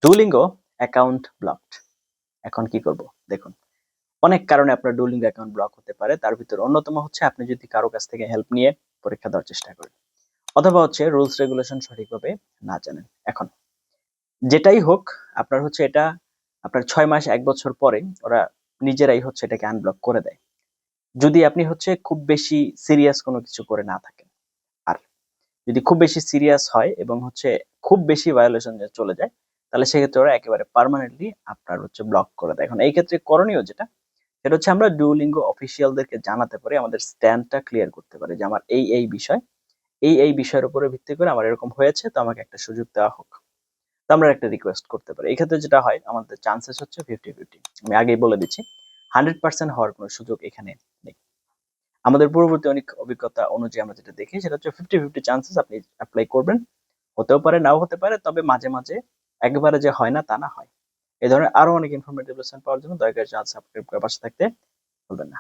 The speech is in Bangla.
Duolingo account blocked. এখন কি করব? দেখুন, অনেক কারণে আপনার ডুওলিঙ্গো অ্যাকাউন্ট ব্লক হতে পারে। তার ভিতরে অন্যতম হচ্ছে আপনি যদি কারো কাছ থেকে হেল্প নিয়ে পরীক্ষা দেওয়ার চেষ্টা করেন। অথবা হচ্ছে রুলস রেগুলেশন সঠিকভাবে না জানেন। এখন যেটাই হোক, আপনার হচ্ছে এটা আপনার ৬ মাস ১ বছর পরে ওরা নিজেরাই হচ্ছে এটাকে আনব্লক করে দেয়। যদি আপনি হচ্ছে খুব বেশি সিরিয়াস কোনো কিছু করে না থাকেন। আর যদি খুব বেশি সিরিয়াস হয় এবং হচ্ছে খুব বেশি ভায়োলেশন চলে যায়, তাহলে সেক্ষেত্রে ওরা একেবারে পার্মানেন্টলি আপনার হচ্ছে ব্লক করে দেয়। এখন এই ক্ষেত্রে করণীয় যেটা, সেটা হচ্ছে আমরা ডুওলিঙ্গো অফিসিয়ালদেরকে জানাতে পারি, আমাদের স্ট্যান্ডটা ক্লিয়ার করতে পারি যে আমার এই বিষয়, এই বিষয়ের উপরে ভিত্তি করে আমার এরকম হয়েছে, তো আমাকে একটা সুযোগ দেওয়া হোক। তো আমরা একটা রিকোয়েস্ট করতে পারি। এই ক্ষেত্রে যেটা হয়, আমাদের চান্সেস হচ্ছে 50-50। আমি আগেই বলে দিচ্ছি, 100% হওয়ার কোনো সুযোগ এখানে নেই। আমাদের পূর্ববর্তী অনেক অভিজ্ঞতা অনুযায়ী আমরা যেটা দেখি সেটা হচ্ছে 50-50 চান্সেস আপনি এপ্লাই করবেন। হতেও পারে, নাও হতে পারে। তবে মাঝে, মাঝে একেবারে যে হয় না তা না, হয়। এই ধরনের আরো অনেক ইনফরমেটিভ লেসন পাওয়ার জন্য দয়া করে চ্যানেল সাবস্ক্রাইব করে পাশে থাকতে ভুলবেন না।